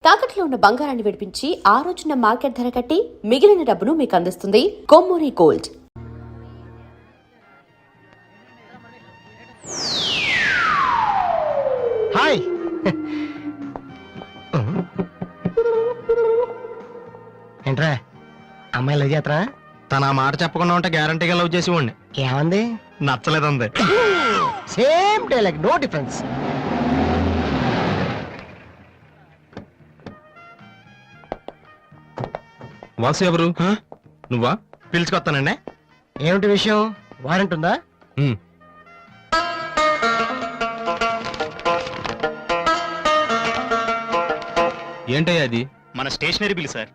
తాకట్లో ఉన్న బంగారాన్ని విడిపించి ఆ రోజున మార్కెట్ ధర కట్టి మిగిలిన డబ్బును మీకు అందిస్తుంది కొమ్మూరి గోల్డ్. హాయ్. ఏంట్రా అమ్మాయి లవ్ చేతరా? తన ఆ మాట చెప్పకుండా ఉంటే గ్యారంటీగా లవ్ చేసి ఉండి. ఏమంది? నచ్చలేదంది. Same dialogue, no difference. Vasu ఎవరు? నువ్వా? పిలుచుకొస్తానండి. ఏమిటి విషయం? వారెంట్ ఉందా? ఏంటయ్యా అది? మన స్టేషనరీ బిల్ సార్.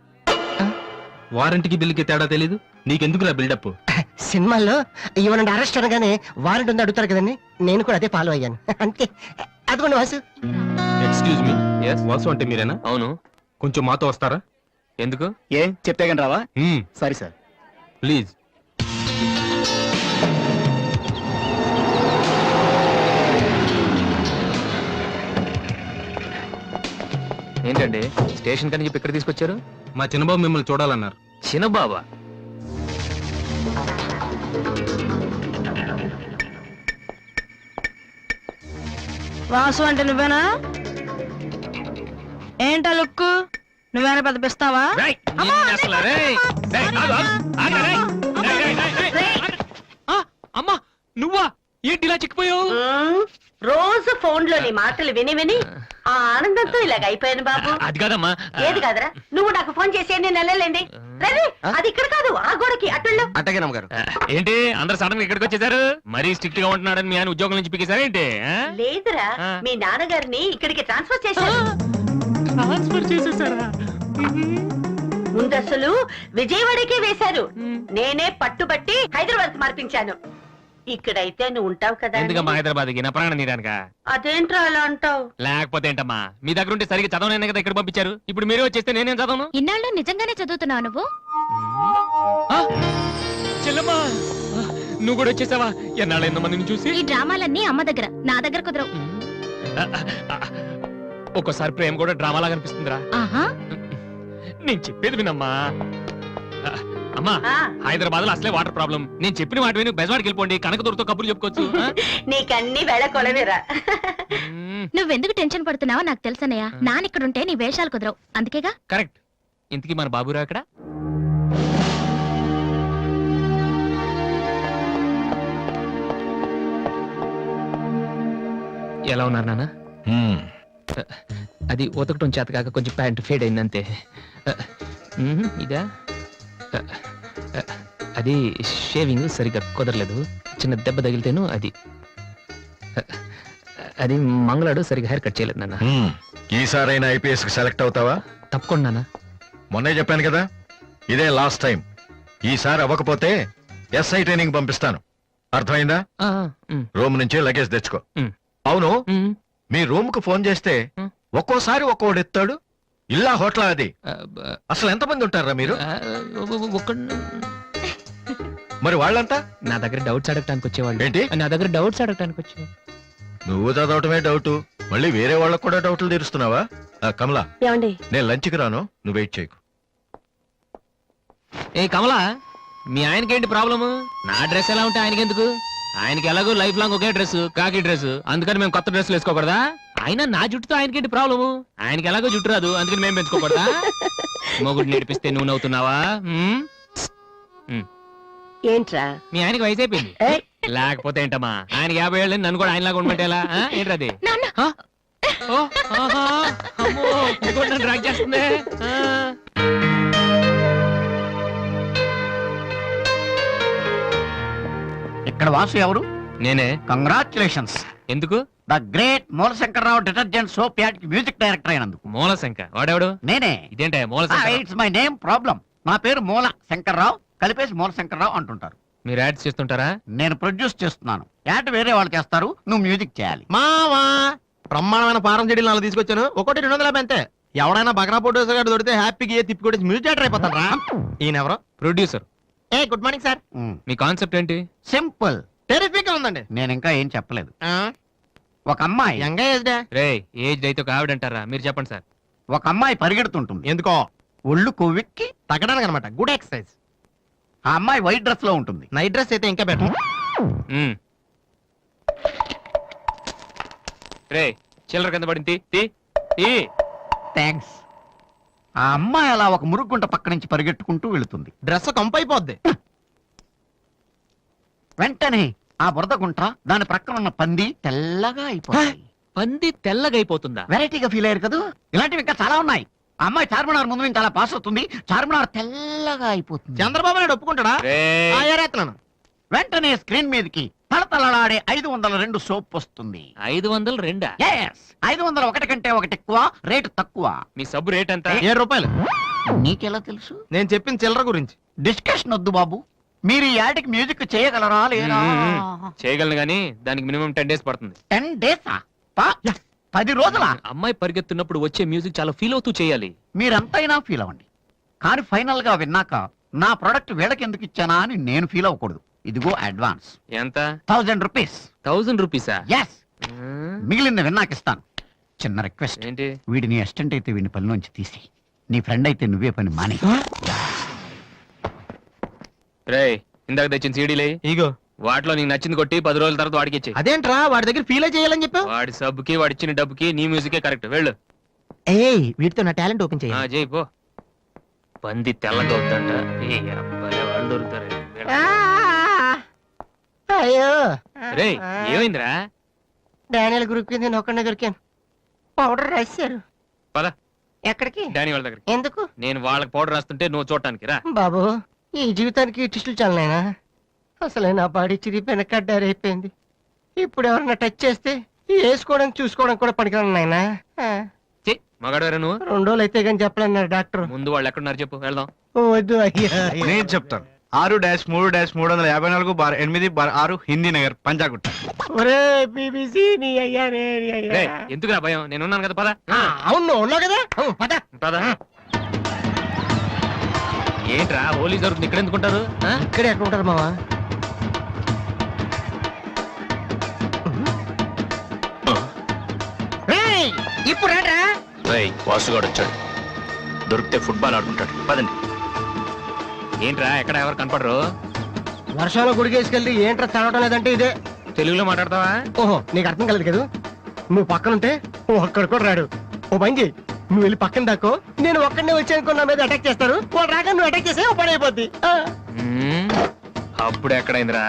వారంటీకి బిల్లుకి తేడా తెలీదు నీకెందుకురా బిల్డప్? సినిమాల్లో ఇవ్వనండి అరెస్ట్ అనగానే వారెంట్ ఉందా అడుగుతారు కదండి, నేను కూడా అదే ఫాలో అయ్యాను. అంతే. అదిగోండి వాసు. ఎక్స్క్యూజ్ మీ, వాసు అంటే మీరేనా? అవును. కొంచెం మాతో వస్తారా? ఎందుకు? ఏ చెప్తే కానీ రావా? Sorry sir. ప్లీజ్. ఏంటండి స్టేషన్ కని చెప్పి ఇక్కడ తీసుకొచ్చారు? మా చిన్నబాబు మిమ్మల్ని చూడాలన్నారు. చిన్నబాబా? వాసు అంటే నువ్వేనా? ఏంటా లుక్కు? నువ్వేనా పెద్ద పిస్తావా? అమ్మా నువ్వా? ఏంటి ఇలా చిక్కిపోయావు? రోజు ఫోన్ లో నీ మాటలు విని విని ఆ ఆనందంతో ఇలాగ అయిపోయాను బాబు. అది కాదమ్మా. ఏది కాదరా, నువ్వు నాకు ఫోన్ చేసి నేను వెళ్ళలేండి. అది ఇక్కడ కాదు, ఆ గోడకి అటుల్లో. అట్టగే నమ్మగారు. ఏంటి అందరు సడన్ గా ఇక్కడికి వచ్చేసారు? మరీ స్ట్రిక్ట్ గా ఉంటున్నాడని మీ ఆయన ఉద్యోగం నుంచి పికేశారా ఏంటి? లేదురా, మీ నాన్నగారిని ఇక్కడికి ట్రాన్స్ఫర్ చేశారు. ట్రాన్స్ఫర్ చేసేసారా? ముందు అసలు విజయవాడకే వేశారు. నేనే పట్టుబట్టి హైదరాబాద్ మార్పించాను. ఇక్కడైతే నువ్వు ఉంటావు కదా. ఎందుకమ్మా హైదరాబాద్ కి? నా ప్రాణం తీయడానిక? అదేంట్రా అలా అంటావు? లేకపోతే ఏంటమ్మా, మీ దగ్గర ఉంటే సరిగ్గా చదవనే కదా ఇక్కడ పంపించారు. ఇప్పుడు మీరే వచ్చేస్తే నేనేం చదవను? ఇన్నాళ్ళు నిజంగానే చదువుతున్నావు నువ్వు? చెల్లమ్మా నువ్వు కూడా వచ్చేసావా? ఎన్నాళ్ళైందో మందిని చూసి. ఈ డ్రామాలన్నీ అమ్మ దగ్గర, నా దగ్గర కుదరవు. ఒక్కోసారి ప్రేమ కూడా డ్రామాలా కనిపిస్తుందిరా. నేను చెప్పేది వినమ్మా. అమ్మా హైదరాబాద్ లో అసలే వాటర్ ప్రాబ్లం. నేను చెప్పిన మాట విని బెజవాడికి వెళ్ళిపోండి, కనకదుర్తో కబుర్లు చెప్పుకోవచ్చు. నీకన్నీ వేళ కొలవేరా. నువ్వెందుకు టెన్షన్ పడుతున్నావో నాకు తెలుసనయ్యా. నానిక్కడుంటే నీ వేషాలు కుదరవు, అందుకేగా. కరెక్ట్. ఇంతకీ మన బాబురా అక్కడ? ఎలా ఉన్నారు నాన్న? అది ఉతకటం చేత కాక కొంచెం ప్యాంట్ ఫేడ్ అయింది అంతే. ఇదా? అది షేవింగ్ సరిగ్గా కుదరలేదు, చిన్న దెబ్బ తగిలితేను. అది మంగళాడు సరిగ్గా హెయిర్ కట్ చేయలేదు నాన్న. ఈసారైనా ఐపీఎస్ కి సెలెక్ట్ అవుతావా? తప్పకుండా నాన్న. మొన్నే చెప్పాను కదా, ఇదే లాస్ట్ టైం. ఈసారి అవ్వకపోతే ఎస్ఐ ట్రైనింగ్ పంపిస్తాను. అర్థమైందా? రూమ్ నుంచి లగేజ్ తెచ్చుకో. అవును, మీ రూమ్ కు ఫోన్ చేస్తే ఒక్కోసారి ఒక్కోడు ఎత్తాడు. ఇల్లా హోటల్ అది? అసలు ఎంతమంది ఉంటారా మీరు? మరి వాళ్ళంతా నా దగ్గర డౌట్స్ అడగటానికి వచ్చేవాళ్ళు. ఏంటి? నా దగ్గర డౌట్స్ అడగటానికి వచ్చేవాళ్ళు. నువ్వు చదవటమే డౌట్, మళ్ళీ వేరే వాళ్ళకు కూడా డౌట్లు తీరుస్తున్నావా? కమలా, ఏమండి నేను లంచ్కి రాను, నువ్వు వెయిట్ చేయకు. ఏ కమలా, మీ ఆయనకేంటి ప్రాబ్లము? నా డ్రెస్ ఎలా ఉంటే ఆయనకెందుకు? ఆయనకి ఎలాగో లైఫ్ లాంగ్ ఒకే డ్రెస్, కాకి డ్రెస్, అందుకని మేము కొత్త డ్రెస్లు వేసుకోకూడదా? ఆయన నా జుట్టుతో ఆయనకేంటి ప్రాబ్లము? ఆయనకి ఎలాగో జుట్టు రాదు, అందుకని మేము పెంచుకోకూడదా? మొగుడు నేర్పిస్తే నువ్వు నవ్వుతున్నావా? ఏంట్రా? మీ ఆయనకి వయసు అయిపోయింది. లేకపోతే ఏంటమ్మా, ఆయనకి 50 ఏళ్ళు, నన్ను కూడా ఆయనలాగా ఉండమంటే ఎలా? ఏంటది? డ్రాక్ చేస్తుంది. ఇక్కడ వాసు ఎవరు? నేనే. కంగ్రాచులేషన్స్. ఎందుకు? The great Moolashankararao detergent soap ad కి మ్యూజిక్ డైరెక్టర్ అయినందుకు. మూలశంకర్ వాడెవడు? నేనే. ఇదేంటే Moolashankar? It's my name problem. నా పేరు మూల శంకర్రావు, కలిపేసి మూలశంకర్రావు అంటుంటారు. మీరు యాడ్స్ చేస్తుంటారా? నేను ప్రొడ్యూస్ చేస్తున్నాను. యాడ్ వేరే వాళ్ళు చేస్తారు, నువ్వు మ్యూజిక్ చేయాలి. మావా బ్రహ్మాండమైన పారం చెడీలు నాలుగు తీసుకొచ్చాను, ఒకటి 250 అంతే. ఎవడైనా బగ్రా ప్రొడ్యూసర్ గారు దొరికితే హ్యాపీగా తిప్పి కొట్టి మ్యూజిక్ డైరెక్టర్ అయిపోతాను రా. ఈయనెవరో? ప్రొడ్యూసర్. ఏ గుడ్ మార్నింగ్ సార్. మీ కాన్సెప్ట్ ఏంటి? సింపుల్, టెరిఫిక్ గా ఉందండి. నేను ఇంకా ఏం చెప్పలేదు. ఒక అమ్మాయి యంగ్ ఏజ్ డే. రే ఏజ్ అయితే ఒక ఆవిడ అంటారా? మీరు చెప్పండి సార్. ఒక అమ్మాయి పరిగెడుతుంటుంది ఎందుకో ఒళ్ళు కొవ్వెక్కి తగ్గడానికి అనమాట గుడ్ ఎక్సర్సైజ్. ఆ అమ్మాయి వైట్ డ్రెస్ లో ఉంటుంది. నైట్ డ్రెస్ అయితే ఇంకా బెటర్. రే చిల్లర కింద పడింది తీ, తీ. థ్యాంక్స్. ఆ అమ్మాయి అలా ఒక మురుగుంట పక్క నుంచి పరిగెట్టుకుంటూ వెళుతుంది. డ్రెస్ కంపు అయిపోద్ది. వెంటనే ఆ బురద గుంట దాని ప్రక్కన ఉన్న పంది తెల్లగా అయిపోయింది. పంది తెల్లగైపోతుందా? వెరైటీగా ఫీల్ అయ్యారు కదా. ఇలాంటివి ఇంకా చాలా ఉన్నాయి. ఆ అమ్మాయి చార్మినార్ ముందు నుంచి అలా పాస్ అవుతుంది. చార్మినార్ తెల్లగా అయిపోతుంది. చంద్రబాబు నాయుడు ఒప్పుకుంటాడా? రేయ్. ఆ, ఏరేస్తున్నాను. వెంటనే స్క్రీన్ మీదకి తళతళలాడే 502 సోప్ వస్తుంది. 502? Yes, 501 కంటే ఒకటి ఎక్కువ, రేటు తక్కువ. మీ సబ్బు రేట్ ఎంత? 7 రూపాయలు. నీకెలా తెలుసు? నేను చెప్పిన చిల్లర గురించి. డిస్కషన్ వద్దు బాబు. మీరు ఈ యాడ్కి మ్యూజిక్ చేయగలరా లేదా? చేయగలను గానీ దానికి మినిమం 10 days పడుతుంది. 10 days 10 రోజుల. అమ్మాయి పరిగెత్తున్నప్పుడు వచ్చే మ్యూజిక్ చాలా ఫీల్ అవుతూ చేయాలి. మీరంతైనా ఫీల్ అవ్వండి, కానీ ఫైనల్ గా విన్నాక నా ప్రొడక్ట్ వీళ్ళకి ఎందుకు ఇచ్చానా అని నేను ఫీల్ అవ్వకూడదు. ఇదిగో అడ్వాన్స్ ఎంత? 1000 రూపీస్. 1000 రూపీసా? ఎస్, మిగిలింది విన్నాక ఇస్తాను. చిన్న రిక్వెస్ట్, ఏంటి? వీడి నీ అసిస్టెంట్ అయితే వీడిని పనిలోంచి తీసి, నీ ఫ్రెండ్ అయితే నువ్వే పని మాని. రేయ్ ఇందాక తెచ్చిన సీడీలే ఇగో వాటిలో నీకు నచ్చింది కొట్టి 10 రోజుల తర్వాత వాడికి ఇచ్చే. అదేంట్రా వాడి దగ్గర ఫీల్ చేయాలని చెప్పావు? వాడి సబ్బుకి వాడి ఇచ్చిన డబ్బుకి నీ మ్యూజికే కరెక్ట్. వెళ్ళు. ఏయ్ వీటితో నా టాలెంట్ ఓపెన్ ఆ, చేయి పో. పంది తెల్లగా అవుతుంట. ఏ అబ్బాయి వాళ్ళు దొరుకుతారు. వెళ్ళు. అయ్యో రేయ్ ఏమైందిరా? డానియల్ గ్రూప్ కి నేను ఒక్కడే దొరికాను. పౌడర్ రాశారు. పద ఎక్కడికి? డానీ వాళ్ళ దగ్గరికి. ఎందుకు నేను వాళ్ళకి పౌడర్ రాస్తుంటే నువ్వు చూడటానికి రా. బాబు? ఈ జీవితానికి టిస్టులు చాలనైనా. అసలే నా బాడీ చిరిగిపోయిన కడ్డారైపోయింది. ఇప్పుడు ఎవరన్నా టచ్ చేస్తే వేసుకోవడం చూసుకోవడం కూడా పనికిరాను నాయనా. చెయ్ మగాడు నువ్వు. 2 రోజులు అయితే కానీ చెప్పలేన్నారు డాక్టర్. ముందు వాళ్ళు ఎక్కడున్నారు చెప్పు, వెళ్దాం. వద్దు అయ్యా. నేను చెప్తాను. 6-3-353-8/6 హిందీ నగర్ పంజాగుట్ట. ఒరే బీబీసీ నీ అయ్యా నీ అయ్యా. రేయ్, ఎందుకురా భయం? నేను ఉన్నాను కదా, పద. అవును ఉన్నావు కదా. పద పద. ఏంట్రా హోలీ జరుగుతుంది ఇక్కడ ఎందుకుంటారు? ఇక్కడే ఎక్కడ ఉంటారు మావా? ఇప్పుడు రాడ్రా. వాసుగాడు వచ్చాడు. దొరికితే ఫుట్బాల్ ఆడుకుంటాడు. పదండి. ఏంట్రా ఎక్కడ ఎవరు కనపడరు? వర్షంలో గుడికేసుకెళ్ళి ఏంట్రా చదవటం లేదంటే ఇదే. తెలుగులో మాట్లాడతావా? ఓహో నీకు అర్థం కలదు కదా. నువ్వు పక్కనుంటే ఒక్కడు కూడా రాడు. ఓ పని చేయి, నువ్వు వెళ్ళి పక్కన దాకో. నేను ఒక్కడనే వచ్చానుకో నా మీద అటాక్ చేస్తారు. వాడు రాగా నువ్వు అటాక్ చేస్తే ఓ పని అయిపోద్ది. అప్పుడు ఎక్కడైందిరా?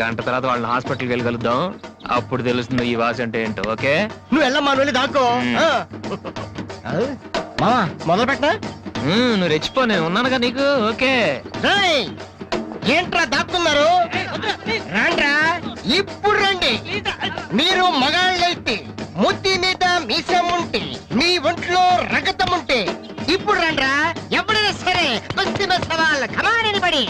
గంట తర్వాత వాళ్ళని హాస్పిటల్కి వెళ్ళి కలుద్దాం. అప్పుడు తెలుస్తుంది ఈ వాసి అంటే ఏంటో. ఓకే నువ్వు వెళ్ళమ్మా, నువ్వు వెళ్ళి దాక్కో. మావా మొదలు పెట్టా. నువ్వు రెచ్చిపో, నేను ఉన్నానుగా నీకు. ఓకే ఏంట్రా దాక్కున్నారు? రండ్రా, ఇప్పుడు రండి. మీరు మగాళ్ళైతే, ముద్ది మీద మీసం ఉంటే, మీ ఒంట్లో రగతం ఉంటే ఇప్పుడు రండ్రా. ఎవరైనా సరే కుస్తీ సవాల్ కమాని పడి.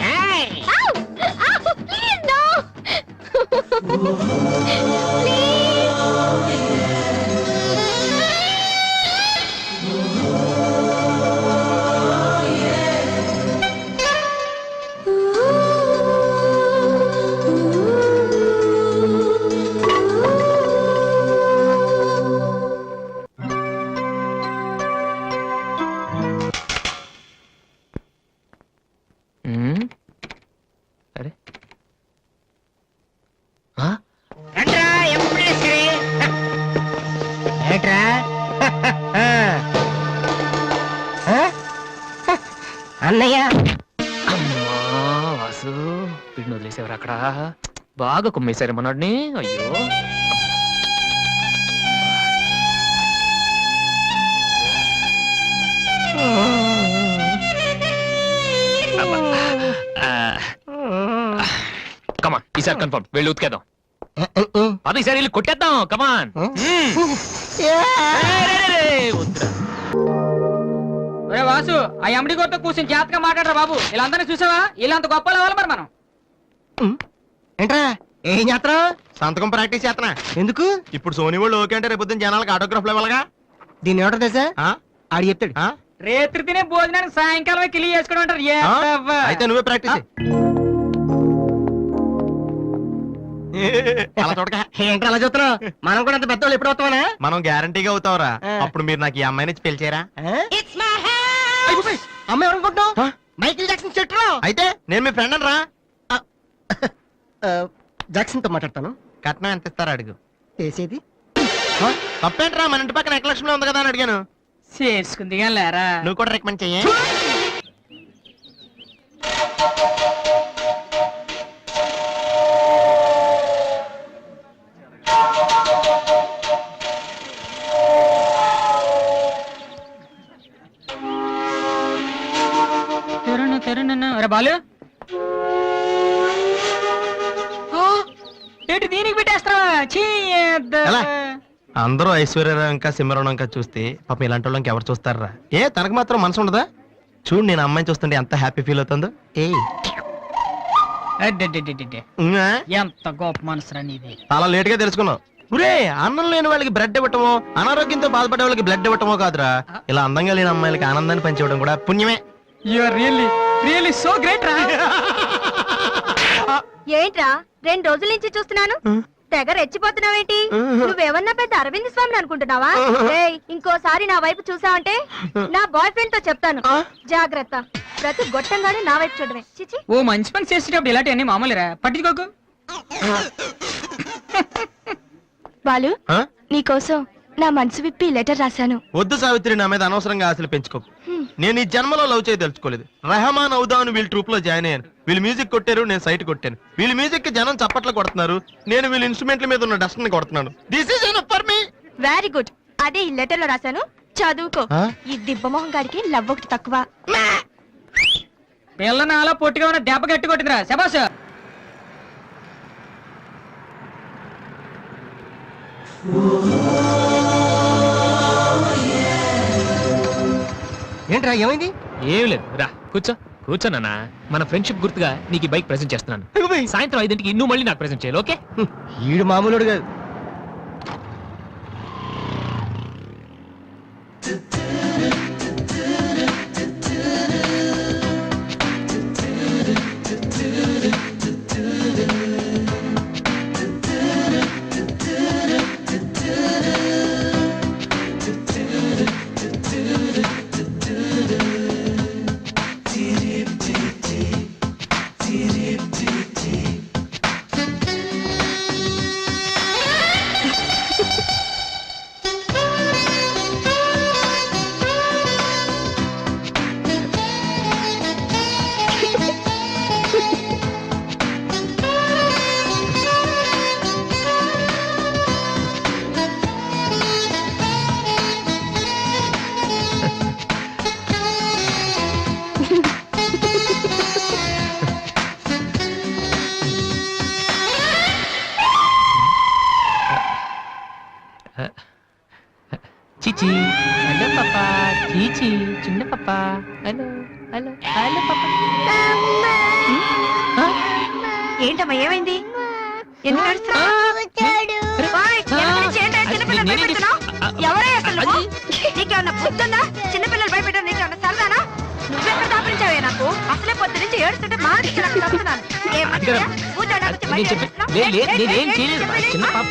అరే రండ్రా, ఎప్పుడైనా సరే. ఏంట్రా? అన్నయ్య అమ్మా వాసు, వీడిని వదిలేసేవారు అక్కడ. బాగా కుమ్మేశారు మనోడిని. అయ్యో కమాన్, ఈసారి కన్ఫర్మ్. వెళ్ళి ఉతికేద్దాం. అది ఈసారి వెళ్ళి కొట్టేద్దాం. కమాన్. ఒరే వాసు, ఆ ఎమ్డి గోతో కూర్చొని జాతగా మాట్లాడరా బాబు. వీళ్ళందరినీ చూసావా? వీళ్ళంత గొప్ప అవ్వాలి మరి మనం. ఏంట్రా ఏం చేస్తారా? సంతకం ప్రాక్టీస్ చేస్తున్నా. ఎందుకు? ఇప్పుడు సోనీ వాళ్ళు ఓకే అంటే రేపొద్దున జనాలకు ఆటోగ్రాఫ్లు ఇవ్వాలిగా. దీన్ని ఎవడో తెలుసా? ఆడు చెప్తాడు. రేత్రి తినే భోజనానికి సాయంకాలం కిలి చేసుకోవడం అంటారు. అయితే నువ్వే ప్రాక్టీస్. అలా చూడక ఏంటి అలా చూస్తున్నావు? మనం కూడా అంత పెద్దవాళ్ళు ఎప్పుడు అవుతామనా? మనం గ్యారంటీగా అవుతావురా ఆ. అప్పుడు మీరు నాకు ఈ అమ్మాయిని ఇచ్చి పెళ్లి చేయరా అమ్మాయి అనుకుంటున్నావు? మైకిల్ జాక్సన్ చెట్టు. అయితే నేను మీ ఫ్రెండ్ రా జాక్సన్ తో మాట్లాడతాను. కట్నం ఎంత ఇస్తారా అడుగు చేసేది తప్పేంట్రా మన ఇంటి పక్కన ఎక్లక్ష్మి ఉంది కదా అని అడిగాను చేసుకుంది కానీ లేరా నువ్వు కూడా రికమెండ్ చెయ్యి అరే బాలు ఆ, ఏంటి దీనికి పెట్టేస్తావా ఎలా? అందరూ ఐశ్వర్యరావు ఇంకా సింహరావు ఇంకా చూస్తే పాపం ఇలాంటి వాళ్ళకి ఎవరు చూస్తారా ఏ తనకు మాత్రం మనసు ఉండదా చూడు నేను అమ్మాయిని చూస్తుంటే ఎంత హ్యాపీ ఫీల్ అవుతుందో ఏ ఉమ్మా? ఎంత గొప్ప మనసురా నీది. చాలా లేట్ గా తెలుసుకున్నావు ఒరే అన్నం లేని వాళ్ళకి బ్లడ్ ఇవ్వటమో అనారోగ్యంతో బాధపడే వాళ్ళకి బ్లడ్ ఇవ్వటమో కాదురా ఇలా అందంగా లేని అమ్మాయిలకి ఆనందాన్ని పంచివ్వడం కూడా పుణ్యమే you are really so great రా. ఏంట్రా 2 రోజుల నుంచి చూస్తున్నాను తెగ రెచ్చిపోతున్నావేంటి నువ్వేమన్నా పెద్ద అరవింద్ స్వామిని అనుకుంటున్నావా ఏయ్, ఇంకోసారి నా వైపు చూసావంటే నా బాయ్ ఫ్రెండ్ తో చెప్తాను జాగ్రత్త ప్రతి గొట్టంగానే నా వైపు చూడమే చిచి ఓ మంచి పని చేసేటప్పుడు ఇలాంటివన్నీ మామూలురా పట్టించుకోకు. బాలు ఆ? నీకోసం నా మనసు విప్పి లెటర్ రాశాను వద్దు సావిత్రి నా మీద అనవసరంగా ఆశలు పెంచుకోకు నేను ఈ జన్మలో లవ్ చేయ తెలుసుకోలేదు రెహమాన్ అవుదామని వీళ్ళ ట్రూప్ లో జాయిన్ అయ్యాను వీళ్ళు మ్యూజిక్ కొట్టారు నేను సైట్ కొట్టాను వీళ్ళ మ్యూజిక్ కి జనం చప్పట్లు కొడుతున్నారు నేను వీళ్ళ ఇన్స్ట్రుమెంట్ల మీద ఉన్న డస్ట్ ని కొడుతున్నాను this is enough for me very good అదే ఈ లెటర్ లో రాశాను చదువుకో ఆ? ఈ దిబ్బమోహం గారికి లవ్ ఒకటి తక్కువ పిల్లని అలా పొట్టిగా ఉన్న దెబ్బ గట్టి కొట్టిందిరా శబాస్. ఏంట్రా ఏమైంది? ఏం లేదు రా కూర్చోనన్నా మన ఫ్రెండ్షిప్ గుర్తుగా నీకు ఈ బైక్ ప్రెజెంట్ చేస్తున్నాను సాయంత్రం 5ంటికి నువ్వు మళ్ళీ నాకు ప్రెజెంట్ చేయాలి ఓకే ఈడు మామూలుడు కాదు. చీచి హలో పాపా చీచి చిన్న పాపా హలో హలో హలో పాపా ఏంటమ్మా ఏమైంది? ఎందుకు ఏడుస్తున్నావ్? ఓయ్, ఎవరి నుంచి ఏంటి చిన్నపిల్లలు భయపెడుతున్నావ్? ఎవరే అసలు నువ్వు? నీకేమన్నా బుద్ధుందా? చిన్నపిల్లలు భయపెట్టడం నీకేమన్నా సరదానా? నువ్వెక్కడ దాపరించావే నాకు? అసలే పొద్దు నుంచి ఏడుస్తుంటే మానేసి నాకు తప్పుతున్నాను. ఏం మంచిదా? కూర్చోడానికి వచ్చి బయట ఏడుస్తున్నావ్? నేనేం చేయలేదు చిన్న పాప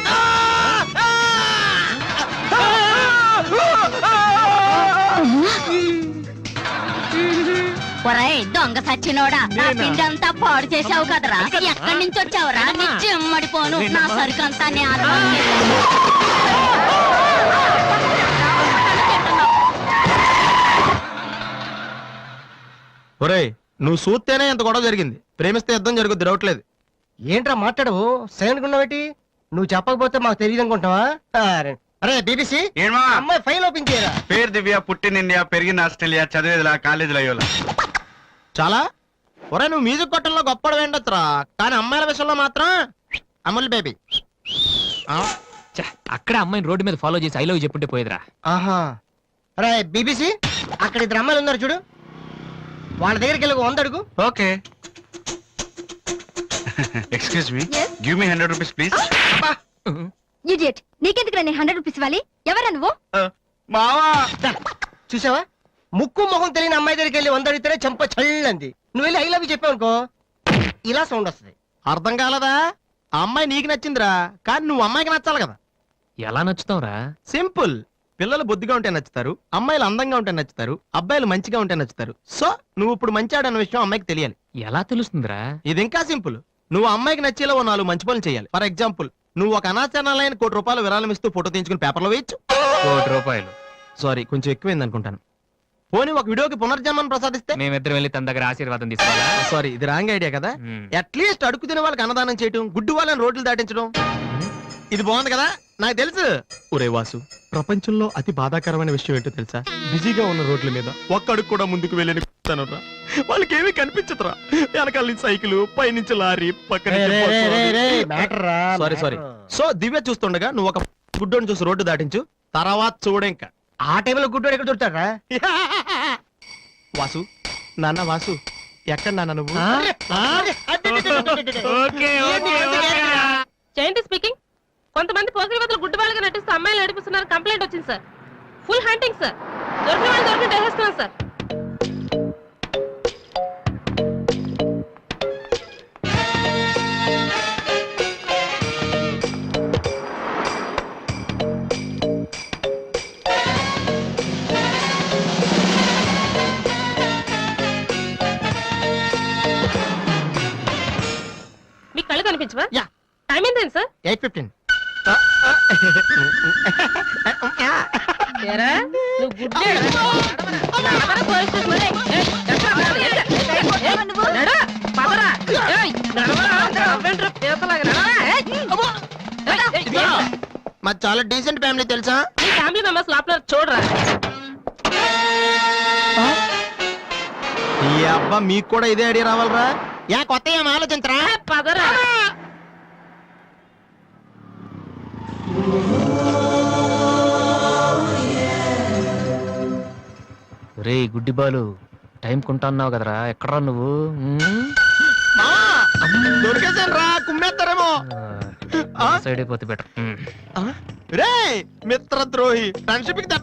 ఒరేయ్ దొంగ సచ్చినోడా నా పిండి అంతా పాడు చేసావు కదరా ఎక్కడి నుంచి వచ్చావురా నీ చెమ్మడిపోను నా సరుకంతా నే ఒరేయ్ నువ్వు చూస్తేనే ఎంత గొడవ జరిగింది ప్రేమిస్తే యుద్ధం జరుగుద్ది డౌట్లేదు ఏంట్రా మాట్లాడవు సైలెంట్ ఉన్నావేటి? నువ్వు చెప్పకపోతే మాకు తెలియదు అనుకుంటావా? అరే బీబీసీ ఏమా అమ్మాయి ఫైల్ ఓపెన్ చేయరా. పేరు దివ్య, పుట్టిన ఇండియా, పెరిగిన ఆస్ట్రేలియా, చదివేదిలా కాలేజీలో అయ్యోలా. చాలా ఒరే నువ్వు మ్యూజిక్ కొట్టంలో గొప్పడు వేండొచ్చురా కానీ అమ్మాయిల విషయంలో మాత్రం అమూల్ బేబీ అక్కడ అమ్మాయిని రోడ్డు మీద ఫాలో చేసి ఐ లవ్ చెప్పుంటే పోయేదిరా ఆహా. అరే బీబీసీ అక్కడ 2 అమ్మాయిలు ఉన్నారు చూడు, వాళ్ళ దగ్గరికి వెళ్ళి 100 అడుగు. Okay excuse me, give me 100 rupees please. Idiot నీకెందుకు నేను 100 రూపీస్ ఇవ్వాలి ఎవరా నువ్వు మావా చూసావా, ముక్కు మొహం తెలియని అమ్మాయి దగ్గరికి వెళ్ళి 100 అడిగితేనే చెంప చల్లంది. నువ్వు వెళ్ళి ఐ లవ్ చెప్పావు అనుకో ఇలా సౌండ్ వస్తుంది. అర్థం కాలదా ఆ అమ్మాయి నీకు నచ్చిందిరా, కానీ నువ్వు అమ్మాయికి నచ్చాలి కదా. ఎలా నచ్చుతావురా? సింపుల్. పిల్లలు బొద్దుగా ఉంటే నచ్చుతారు, అమ్మాయిలు అందంగా ఉంటే నచ్చుతారు, అబ్బాయిలు మంచిగా ఉంటే నచ్చుతారు. సో నువ్వు ఇప్పుడు మంచాడన్న విషయం అమ్మాయికి తెలియాలి. ఎలా తెలుస్తుందిరా? ఇది ఇంకా సింపుల్. నువ్వు అమ్మాయికి నచ్చేలా ఓ 4 మంచి పనులు చేయాలి. ఫర్ ఎగ్జాంపుల్, నువ్వు ఒక అనాచరణలైన ₹1,00,00,000 విరాళం ఇస్తూ ఫోటో తీయించుకుని పేపర్లో వేయచ్చు. ₹1,00,00,000 సారీ, కొంచెం ఎక్కువైంది అనుకుంటాను. పోనీ ఒక వీడియోకి పునర్జన్మను ప్రసాదిస్తే? మేమిద్దరం వెళ్ళి తన దగ్గర ఆశీర్వాదం తీసుకోవాలా? సారీ, ఇది రాంగ్ ఐడియా కదా. అట్లీస్ట్ అడుగు తినే వాళ్ళకి అన్నదానం చేయటం, గుడ్డు వాళ్ళని రోడ్లు దాటించడం, ఇది బాగుంది కదా. నాకు తెలుసు. ఒరే వాసు, ప్రపంచంలో అతి బాధాకరమైన విషయం ఏంటో తెలుసా? బిజీగా ఉన్న రోడ్ల మీద ఒక్క అడుగు కూడా ముందుకు వెళ్ళని కూర్చున్నానురా. వాళ్ళకి ఏమీ కనిపించదురా. వెనకాల నుంచి సైకిల్, పైనుంచి లారీ, పక్కన సారీ. సో దివ్య చూస్తుండగా నువ్వు ఒక గుడ్డోని చూసి రోడ్డు దాటించు, తర్వాత చూడేంక. ఆ టైంలో గుడ్డోడు ఎక్కడ దొరుకుతాడా? వాసు, నాన్న వాసు, ఎక్కడ నాన్న నువ్వు? జయంతి స్పీకింగ్. కొంతమంది పోకిరి వదలు గుడ్డి వాళ్ళగా నటిస్తూ అమ్మాయిలు నడిపిస్తున్నారు. కంప్లైంట్ వచ్చింది సార్. Full hunting sir. దొరికిన వాళ్ళు దొరికి వేసేస్తున్నాం సార్. మీకు కళ్ళు కనిపించవా? యా. టైం ఏంటండి సార్? 8:15. ఏరా, నువ్వు గుడ్డేరా? నడవరా పోలీస్ స్టేషన్ మరి. ఏయ్, ఎక్కడ పోవాలి? ఏయ్, నడు, పదరా. ఏయ్, నడవరా, అందరూ అవ్వండ్రు, పేసలాగా నడవరా. ఏయ్, అమ్మో. ఏయ్, ఏయ్, మాది చాలా డీసెంట్ ఫ్యామిలీ తెలుసా? మీ ఫ్యామిలీ మెంబర్స్ లోపల చూడరా. ఈ అబ్బా, మీకు కూడా ఇదే ఐడియా రావాలరా? యా, కొత్త ఏం ఆలోచించరా? ఏయ్, పదరా. రే గుడ్డి బాలు, టైం కొంటా అన్నావు కదరా, ఎక్కడ్రా నువ్వు? దొరికేసాను రా, కుమ్మేస్తారేమో. సైడ్ అయిపోతే బెటర్. రే మిత్రద్రోహి, ఫ్రెండ్షిప్ కి